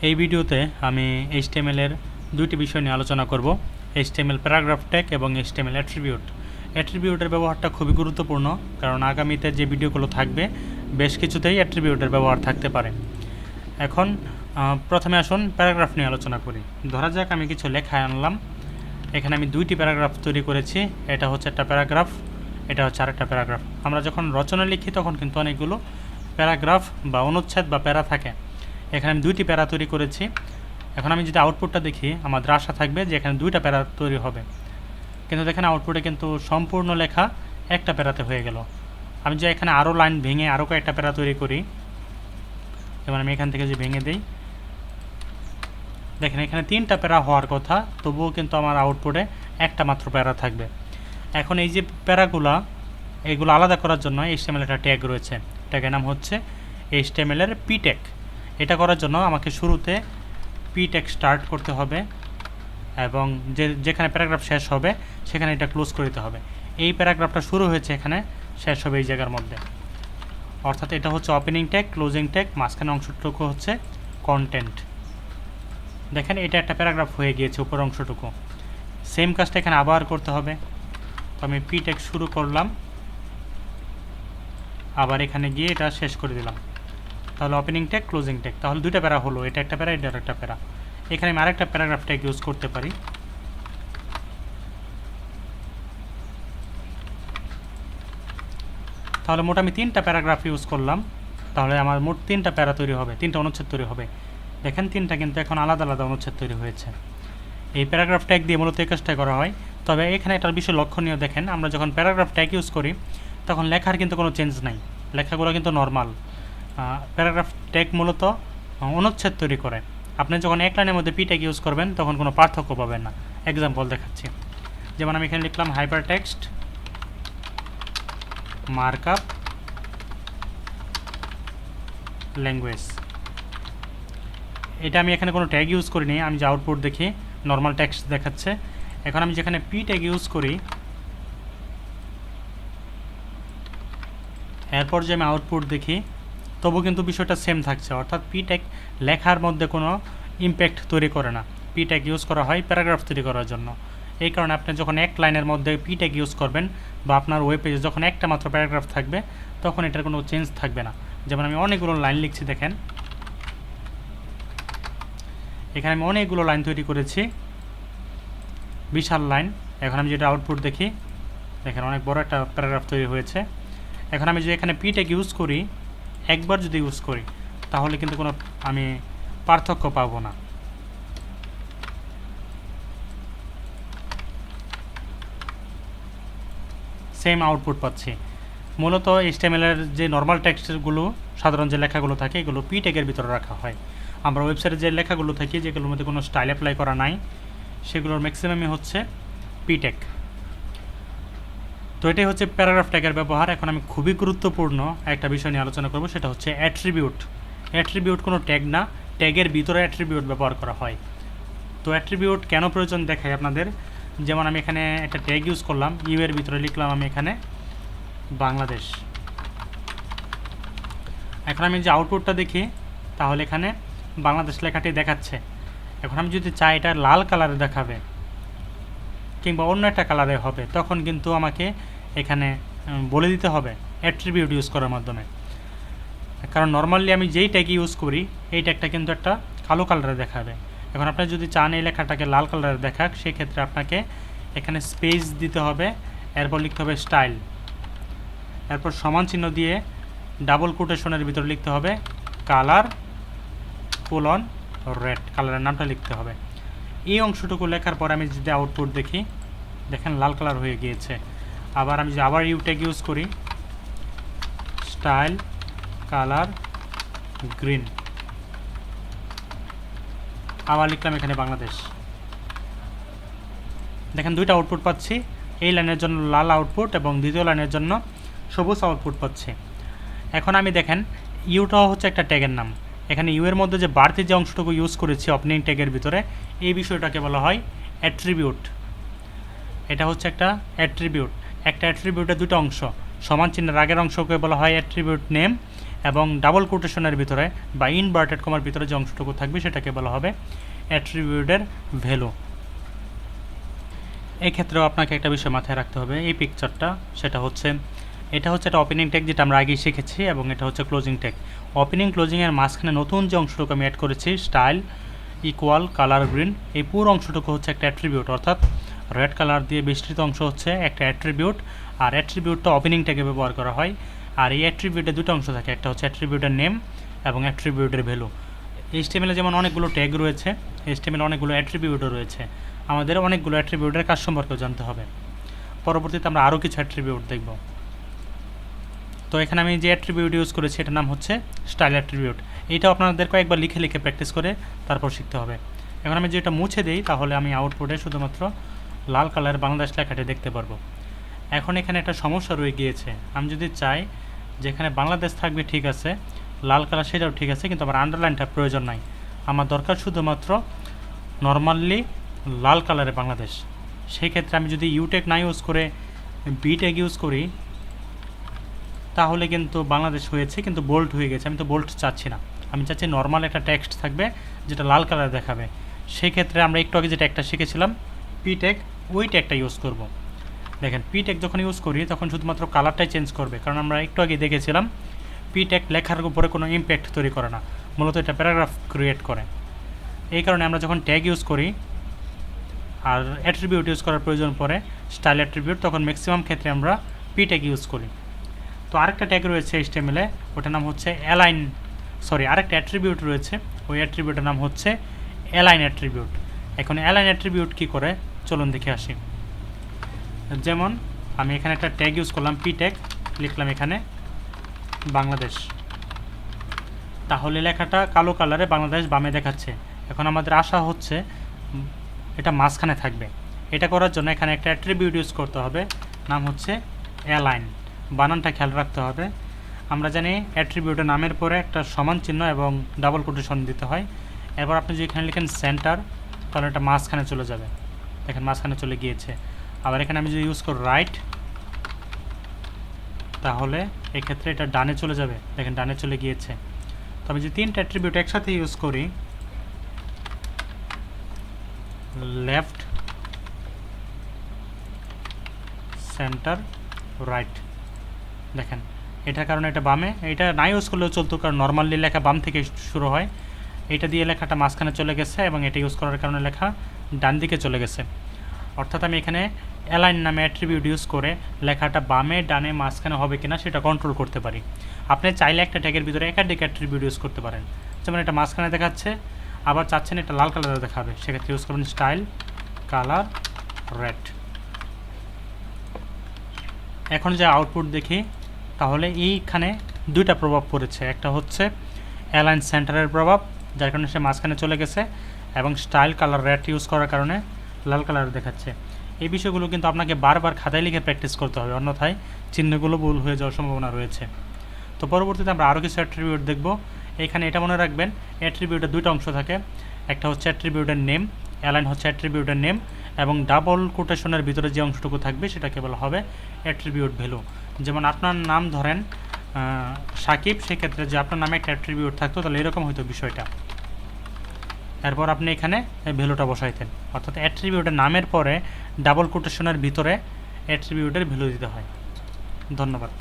এই ভিডিওতে আমি HTML এর দুইটি বিষয় নিয়ে আলোচনা করব। HTML প্যারাগ্রাফ ট্যাগ এবং HTML অ্যাট্রিবিউট। অ্যাট্রিবিউটের ব্যবহারটা খুবই গুরুত্বপূর্ণ, কারণ আগামীতে যে ভিডিওগুলো থাকবে বেশ কিছুতেই অ্যাট্রিবিউটের ব্যবহার থাকতে পারে। এখন প্রথমে আসুন প্যারাগ্রাফ নিয়ে আলোচনা করি। ধরা যাক আমি কিছু লেখা আনলাম, এখানে আমি দুইটি প্যারাগ্রাফ তৈরি করেছি। এটা হচ্ছে একটা প্যারাগ্রাফ, এটা হচ্ছে আরেকটা প্যারাগ্রাফ। আমরা যখন রচনা লিখি তখন কিন্তু অনেকগুলো প্যারাগ্রাফ বা অনুচ্ছেদ বা প্যারা থাকে। এখানে আমি দুইটি প্যারা তৈরি করেছি। এখন আমি যদি আউটপুটটা দেখি, আমাদের আশা থাকবে যে এখানে দুইটা প্যারা তৈরি হবে, কিন্তু দেখেন আউটপুটে কিন্তু সম্পূর্ণ লেখা একটা প্যারাতে হয়ে গেল। আমি যে এখানে আরও লাইন ভেঙে আরও কয়েকটা প্যারা তৈরি করি, যেমন আমি এখান থেকে যে ভেঙে দিই, দেখেন এখানে তিনটা প্যারা হওয়ার কথা, তবুও কিন্তু আমার আউটপুটে একটা মাত্র প্যারা থাকবে। এখন এই যে প্যারাগুলা, এগুলো আলাদা করার জন্য HTML একটা ট্যাগ রয়েছে। ট্যাগের নাম হচ্ছে HTML এর পি ট্যাগ। এটা করার জন্য আমাকে শুরুতে পি ট্যাগ স্টার্ট করতে হবে এবং যেখানে প্যারাগ্রাফ শেষ হবে সেখানে এটা ক্লোজ করে দিতে হবে। এই প্যারাগ্রাফটা শুরু হয়েছে এখানে, শেষ হবে এই জায়গার মধ্যে, অর্থাৎ এটা হচ্ছে ওপেনিং ট্যাগ, ক্লোজিং ট্যাগ, মাঝখানে অংশটুকু হচ্ছে কন্টেন্ট। দেখেন এটা একটা প্যারাগ্রাফ হয়ে গিয়েছে উপর অংশটুকু। সেম কাজটা এখানে আবার করতে হবে। তো আমি পি ট্যাগ শুরু করলাম, আবার এখানে গিয়ে এটা শেষ করে দিলাম। তাহলে ওপেনিং ট্যাগ, ক্লোজিং ট্যাগ, তাহলে দুইটা প্যারা হলো। এটা একটা প্যারা, এটা একটা প্যারা। এখানে আমি আরেকটা প্যারাগ্রাফ ট্যাগ ইউজ করতে পারি। তাহলে মোট আমি তিনটা প্যারাগ্রাফ ইউজ করলাম, তাহলে আমার মোট তিনটা প্যারা তৈরি হবে, তিনটা অনুচ্ছেদ তৈরি হবে। দেখেন তিনটা কিন্তু এখন আলাদা আলাদা অনুচ্ছেদ তৈরি হয়েছে। এই প্যারাগ্রাফ ট্যাগ দিয়ে মূলত এই কাজটা করা হয়। তবে এখানে একটা বিষয় লক্ষণীয়, দেখেন আমরা যখন প্যারাগ্রাফ ট্যাগ ইউজ করি তখন লেখার কিন্তু কোনো চেঞ্জ নাই, লেখাগুলো কিন্তু নর্মাল। প্যারাগ্রাফ ট্যাগ মূলত অনুচ্ছেদ তৈরি করে। আপনি যখন এক লাইনের মধ্যে পি ট্যাগ ইউজ করবেন তখন কোনো পার্থক্য পাবেন না। এক্সাম্পল দেখাচ্ছি, যেমন আমি এখানে লিখলাম হাইপার টেক্সট মার্কআপ ল্যাঙ্গুয়েজ। এটা আমি এখানে কোনো ট্যাগ ইউজ করিনি, আমি যে আউটপুট দেখি নর্মাল টেক্সট দেখাচ্ছে। এখন আমি যেখানে পি ট্যাগ ইউজ করি, এরপর যে আমি আউটপুট দেখি, তবু কিন্তু বিষয়টা সেম থাকছে, অর্থাৎ পি ট্যাগ লেখার মধ্যে কোনো ইম্প্যাক্ট তৈরি করে না। পি ট্যাগ ইউজ করা হয় প্যারাগ্রাফ তৈরি করার জন্য। এই কারণে আপনি যখন এক লাইনের মধ্যে পি ট্যাগ ইউজ করবেন বা আপনার ওয়েব পেজে যখন একটা মাত্র প্যারাগ্রাফ থাকবে তখন এটার কোনো চেঞ্জ থাকবে না। যেমন আমি অনেকগুলো লাইন লিখছি, দেখেন এখানে আমি অনেকগুলো লাইন তৈরি করেছি, বিশাল লাইন। এখন আমি যেটা আউটপুট দেখি, দেখেন অনেক বড় একটা প্যারাগ্রাফ তৈরি হয়েছে। এখন আমি যে এখানে পি ট্যাগ ইউজ করি, একবার যদি ইউজ করি তাহলে কিন্তু কোনো আমি পার্থক্য পাবো না। সেম আউটপুট পাচ্ছি। মূলত HTML এর যে নর্মাল টেক্সটগুলো, সাধারণ যে লেখাগুলো থাকে, এগুলো পি ট্যাগের ভিতরে রাখা হয়। আমরা ওয়েবসাইটে যে লেখাগুলো থাকে যেগুলোর মধ্যে কোনো স্টাইল অ্যাপ্লাই করা নাই, সেগুলোর ম্যাক্সিমামই হচ্ছে পি ট্যাগ। তো এটাই হচ্ছে প্যারাগ্রাফ ট্যাগের ব্যবহার। এখন আমি খুবই গুরুত্বপূর্ণ একটা বিষয় নিয়ে আলোচনা করব, সেটা হচ্ছে অ্যাট্রিবিউট। অ্যাট্রিবিউট কোনো ট্যাগ না, ট্যাগের ভিতরে অ্যাট্রিবিউট ব্যবহার করা হয়। তো অ্যাট্রিবিউট কেন প্রয়োজন দেখাই আপনাদের। যেমন আমি এখানে একটা ট্যাগ ইউজ করলাম, ইউ এর ভিতরে লিখলাম আমি এখানে বাংলাদেশ। এখন আমি যে আউটপুটটা দেখি, তাহলে এখানে বাংলাদেশ লেখাটি দেখাচ্ছে। এখন আমি যদি চাই এটা লাল কালারে দেখাবে কিংবা অন্য একটা কালারে হবে, তখন কিন্তু আমাকে এখানে বলে দিতে হবে অ্যাট্রিবিউট ইউজ করার মাধ্যমে। কারণ নর্মালি আমি যেই ট্যাগ ইউজ করি এই ট্যাগটা কিন্তু একটা কালো কালারে দেখাবে। এখন আপনি যদি চান এই লেখাটাকে লাল কালারে দেখাক, সেক্ষেত্রে আপনাকে এখানে স্পেস দিতে হবে, এরপর লিখতে হবে স্টাইল, এরপর সমান চিহ্ন দিয়ে ডাবল কোটেশনের ভিতরে লিখতে হবে কালার কোলন রেড, কালারের নামটা লিখতে হবে। এই অংশটুকু লেখার পর আমি যদি আউটপুট দেখি, দেখেন লাল কালার হয়ে গিয়েছে। আবার আমি যদি আবার ইউ ট্যাগ ইউজ করি, স্টাইল কালার গ্রিন, আবার লিখলাম এখানে বাংলাদেশ। দেখেন দুইটা আউটপুট পাচ্ছি, এই লাইনের জন্য লাল আউটপুট এবং দ্বিতীয় লাইনের জন্য সবুজ আউটপুট পাচ্ছি। এখন আমি দেখেন ইউটাও হচ্ছে একটা ট্যাগের নাম। এখানে ইউ এর মধ্যে যে বাড়তি যে অংশটুকু ইউজ করেছি ওপেনিং ট্যাগের ভিতরে, এই বিষয়টাকে বলা হয় অ্যাট্রিবিউট। এটা হচ্ছে একটা অ্যাট্রিবিউট। একটা অ্যাট্রিবিউটের দুটো অংশ, সমান চিহ্নের আগের অংশকে বলা হয় অ্যাট্রিবিউট নেম এবং ডাবল কোটেশনের ভিতরে বা ইনভার্টেড কমার ভিতরে যে অংশটুকু থাকবে সেটাকে বলা হবে অ্যাট্রিবিউটের ভ্যালু। এই ক্ষেত্রেও আপনাকে একটা বিষয় মাথায় রাখতে হবে, এই পিকচারটা সেটা হচ্ছে এটা হচ্ছে একটা ওপেনিং ট্যাগ যেটা আমরা আগেই শিখেছি, এবং এটা হচ্ছে ক্লোজিং ট্যাগ। ওপেনিং ক্লোজিংয়ের মাঝখানে নতুন যে অংশটুকু আমি অ্যাড করেছি স্টাইল ইকুয়াল কালার গ্রিন, এই পুরো অংশটুকু হচ্ছে একটা অ্যাট্রিবিউট, অর্থাৎ রেড কালার দিয়ে বেষ্টিত অংশ হচ্ছে একটা অ্যাট্রিবিউট। আর অ্যাট্রিবিউটটা ওপেনিং ট্যাগে ব্যবহার করা হয়। আর এই অ্যাট্রিবিউটের দুটো অংশ থাকে, একটা হচ্ছে অ্যাট্রিবিউটের নেম এবং অ্যাট্রিবিউটের ভ্যালু। এইচটিএমএলে যেমন অনেকগুলো ট্যাগ রয়েছে, এইচটিএমএলে অনেকগুলো অ্যাট্রিবিউটও রয়েছে। আমাদের অনেকগুলো অ্যাট্রিবিউটের কাজ সম্পর্কেও জানতে হবে। পরবর্তীতে আমরা আরও কিছু অ্যাট্রিবিউট দেখব। তো এখানে আমি যে অ্যাট্রিবিউট ইউজ করেছি এটার নাম হচ্ছে স্টাইল অ্যাট্রিবিউট। এইটাও আপনাদের কয়েকবার লিখে লিখে প্র্যাকটিস করে তারপর শিখতে হবে। এখন আমি যেটা মুছে দিই তাহলে আমি আউটপুটে শুধুমাত্র লাল কালারের বাংলাদেশ লেখাটি দেখতে পারবো। এখন এখানে একটা সমস্যা রয়ে গিয়েছে, আমি যদি চাই যেখানে বাংলাদেশ থাকবে ঠিক আছে, লাল কালার সেটাও ঠিক আছে, কিন্তু আমার আন্ডারলাইনটা প্রয়োজন নাই। আমার দরকার শুধুমাত্র নর্মালি লাল কালারের বাংলাদেশ। সেই ক্ষেত্রে আমি যদি ইউ ট্যাগ না ইউজ করে বি ট্যাগ ইউজ করি তাহলে কিন্তু বাংলাদেশ হয়েছে, কিন্তু বোল্ড হয়ে গেছে। আমি তো বোল্ড চাচ্ছি না, আমি চাচ্ছি নর্মাল একটা টেক্সট থাকবে যেটা লাল কালার দেখাবে। সেই ক্ষেত্রে আমরা একটু আগে যে ট্যাগটা শিখেছিলাম পি ট্যাগ, ওই ট্যাগটা ইউজ করব। দেখেন পি ট্যাগ যখন ইউজ করি তখন শুধুমাত্র কালারটাই চেঞ্জ করবে, কারণ আমরা একটু আগে দেখেছিলাম পি ট্যাগ লেখার উপরে কোনো ইম্প্যাক্ট তৈরি করে না, মূলত এটা প্যারাগ্রাফ ক্রিয়েট করে। এই কারণে আমরা যখন ট্যাগ ইউজ করি আর অ্যাট্রিবিউট ইউজ করার প্রয়োজন পড়ে স্টাইল অ্যাট্রিবিউট, তখন ম্যাক্সিমাম ক্ষেত্রে আমরা পি ট্যাগ ইউজ করি। তো আরেকটা ট্যাগ রয়েছে এইচটিএমএলে, ওটার নাম হচ্ছে আরেকটা অ্যাট্রিবিউট রয়েছে, ওই অ্যাট্রিবিউটের নাম হচ্ছে অ্যালাইন অ্যাট্রিবিউট। এখন অ্যালাইন অ্যাট্রিবিউট কী করে চলুন দেখে আসি। যেমন আমি এখানে একটা ট্যাগ ইউজ করলাম পি ট্যাগ, লিখলাম এখানে বাংলাদেশ, তাহলে লেখাটা কালো কালারে বাংলাদেশ বামে দেখাচ্ছে। এখন আমাদের আশা হচ্ছে এটা মাঝখানে থাকবে। এটা করার জন্য এখানে একটা অ্যাট্রিবিউট ইউজ করতে হবে, নাম হচ্ছে অ্যালাইন। বানানটা খেয়াল রাখতে হবে। আমরা জানি অ্যাট্রিবিউটের নামের পরে একটা সমান চিহ্ন এবং ডাবল কোটেশন দিতে হয়। এরপর আপনি যদি এখানে লিখেন সেন্টার তাহলে এটা মাঝখানে চলে যাবে, দেখেন মাঝখানে চলে গিয়েছে। আবার এখানে আমি যদি ইউজ করি রাইট তাহলে এক্ষেত্রে এটা ডানে চলে যাবে, দেখেন ডানে চলে গিয়েছে। তো আমি যদি তিনটা অ্যাট্রিবিউট একসাথে ইউজ করি, লেফট সেন্টার রাইট, দেখেন এটার কারণে এটা বামে, এটা না ইউজ করলেও চলতো, কারণ নর্মালি লেখা বাম থেকে শুরু হয়। এটা দিয়ে লেখাটা মাঝখানে চলে গেছে এবং এটা ইউজ করার কারণে লেখা ডান দিকে চলে গেছে। অর্থাৎ আমি এখানে অ্যালাইন নামে অ্যাট্রিবিউট ইউজ করে লেখাটা বামে ডানে মাঝখানে হবে কিনা সেটা কন্ট্রোল করতে পারি। আপনি চাইলে একটা ট্যাগের ভিতরে একাধিক অ্যাট্রিবিউট ইউজ করতে পারেন। যেমন এটা মাঝখানে দেখাচ্ছে, আবার চাচ্ছেন এটা লাল কালারে দেখাবে, সেক্ষেত্রে ইউজ করবেন স্টাইল কালার রেড। এখন যে আউটপুট দেখি তাহলে এইখানে দুইটা প্রভাব পড়েছে, একটা হচ্ছে অ্যালাইন সেন্টারের প্রভাব, যার কারণে সে মাঝখানে চলে গেছে, এবং স্টাইল কালার রেড ইউজ করার কারণে লাল কালার দেখাচ্ছে। এই বিষয়গুলো কিন্তু আপনাকে বারবার খাতায় লিখে প্র্যাকটিস করতে হবে, অন্যথায় চিহ্নগুলো ভুল হয়ে যাওয়ার সম্ভাবনা রয়েছে। তো পরবর্তীতে আমরা আরও কিছু অ্যাট্রিবিউট দেখব। এখানে এটা মনে রাখবেন অ্যাট্রিবিউটের দুইটা অংশ থাকে, একটা হচ্ছে অ্যাট্রিবিউটের নেম, অ্যালাইন হচ্ছে অ্যাট্রিবিউটের নেম, এবং ডাবল কোটেশনের ভিতরে যে অংশটুকু থাকবে সেটাকে বলা হবে অ্যাট্রিবিউট ভ্যালু। যেমন আপনার নাম ধরেন সাকিব, সেক্ষেত্রে যে আপনার নামে একটা অ্যাট্রিবিউট থাকতো তাহলে এরকম হয়তো বিষয়টা। এরপর আপনি এখানে ভ্যালুটা বসাইতেন, অর্থাৎ অ্যাট্রিবিউটের নামের পরে ডাবল কোটেশনের ভিতরে অ্যাট্রিবিউটের ভ্যালু দিতে হয়। ধন্যবাদ।